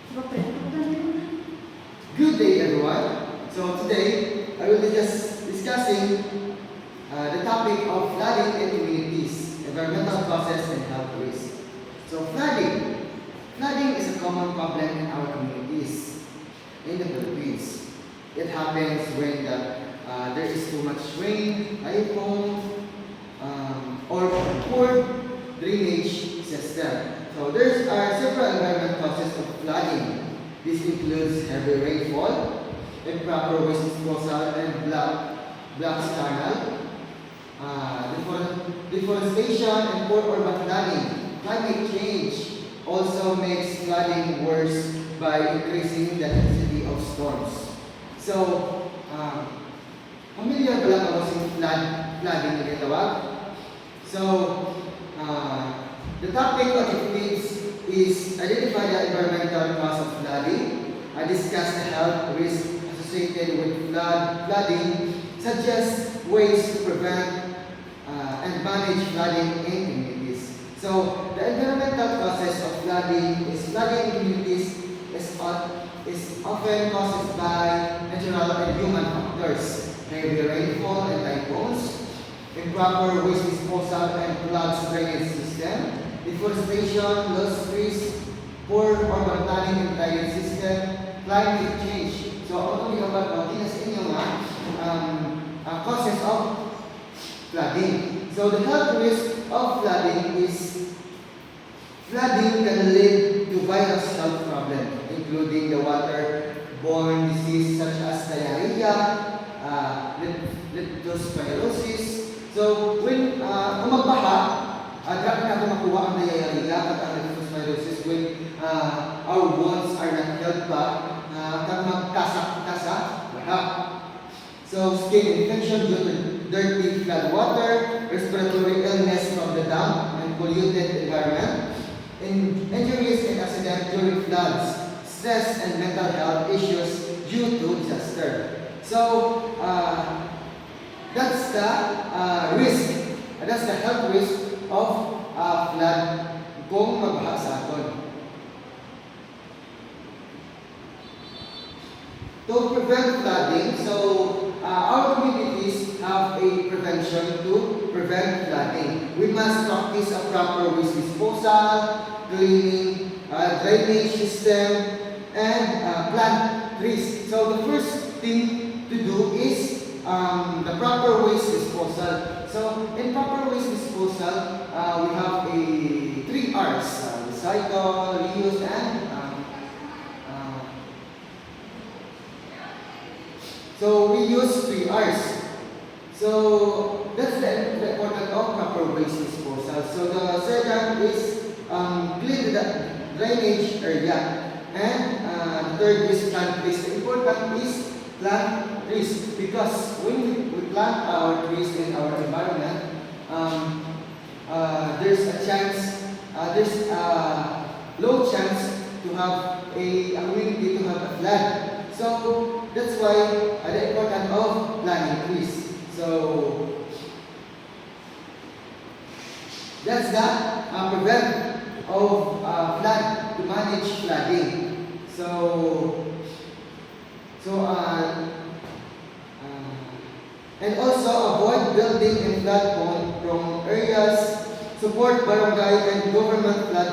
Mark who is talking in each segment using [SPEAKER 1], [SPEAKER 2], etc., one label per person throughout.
[SPEAKER 1] Good day, everyone. So today I will be just discussing the topic of flooding in communities, environmental causes and health risks. So flooding is a common problem in our communities in the Philippines. It happens when there is too much rain, rainfall, or poor drainage system. So there are several environmental causes of flooding. This includes heavy rainfall, improper waste disposal, and black canal, deforestation, and poor urban planning. Climate change also makes flooding worse by increasing the intensity of storms. So, familiar ba lang ako sa flooding na ginawag? So, the topic of the piece is identify the environmental cause of flooding, discuss the health risks associated with flooding, suggest ways to prevent and manage flooding in communities. So, the environmental causes of flooding in communities is often caused by natural and human factors, heavy rainfall and typhoons, improper waste disposal and clogged drainage system, deforestation, loss trees, poor urban planning and drainage system, climate change. So, ako itong about natin sa inyo causes of flooding. So, the health risk of flooding is flooding can lead to various health problems, including the waterborne disease such as diarrhea, leptospirosis. So, when umagbaha, grabe natin makuha ang diarrhea at ang leptospirosis when our wounds are not healed pa, kag magkasa-kasa, baha. So, skin infection due to dirty flood water, respiratory illness from the damp and polluted environment, injuries and accidents during floods, stress and mental health issues due to disaster. So, that's the risk, that's the health risk of flood kung magbaha sa aton. To prevent flooding, so our communities have a prevention to prevent flooding. We must practice a proper waste disposal, cleaning, drainage system, and plant trees. So the first thing to do is the proper waste disposal. So in proper waste disposal, we have a 3 R's: recycle, reuse, and so we use 3 R's. So that's the importance of proper waste disposal. So the second is clean the drainage area. And the third is plant trees. The important is plant trees because when we plant our trees in our environment, there's a chance, there's a low chance to have a community to have a flood. So that's why the importance of planting trees. So that's the prevent of flood, to manage flooding. And also avoid building in flood-prone areas, support barangay and government flood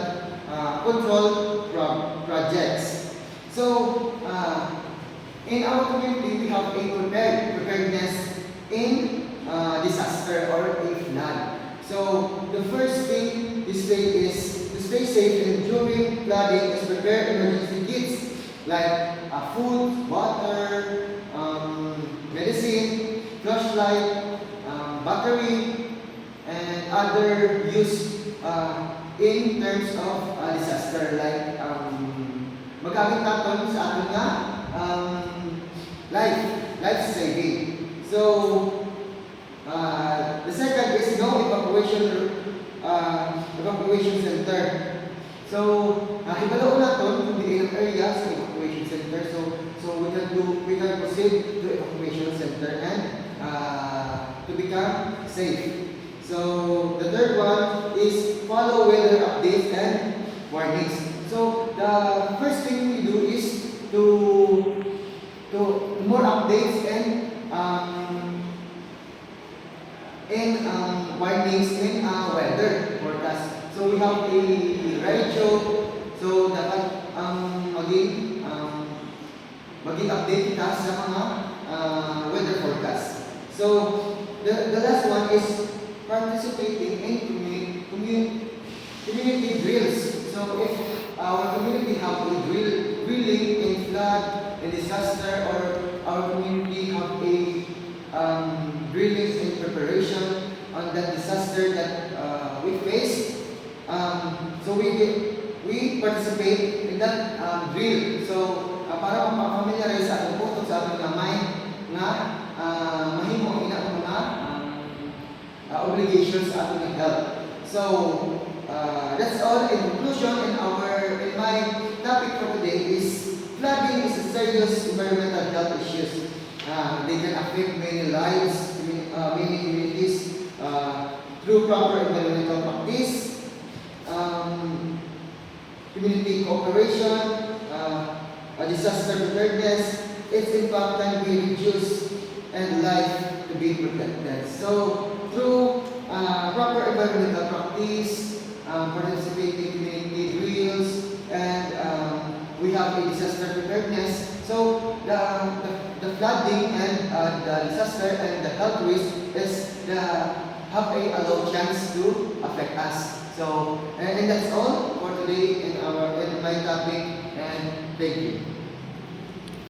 [SPEAKER 1] control projects. So, in our community, we have a preparedness in disaster or a flood. So, the first thing to stay safe and during flooding is prepare emergency kits like food, water, medicine, flashlight, battery, and other use in terms of disaster like magamit natin sa ating nga life saving. So the second is no evacuation center. So hibalo natin kung di ilang area sa evacuation center. So we can proceed to evacuation center and to become safe. So the third one is follow weather updates and warnings. So the first thing we do to more updates and warnings in weather forecast. So we have a radio, so dapat maging update kita sa mga weather forecast. So the last one is participating in community drills. So if our community have a drilling in flood and disaster, or our community have a drilling in preparation on that disaster that we face, so we participate in that drill. So para mapamiliarize sa ating puto sa ating gamay na mahimo ina ang mga obligations sa ating health. So that's all. In conclusion, in my topic for today is flooding is a serious environmental health issues. They can affect many lives, many communities through proper environmental practice, community cooperation, disaster preparedness. Its impact can be reduced and life to be protected. So through proper environmental practice, participating community drills, and we have a disaster preparedness. So the flooding and the disaster and the health risk have a low chance to affect us. So and that's all for today in my topic, and thank you.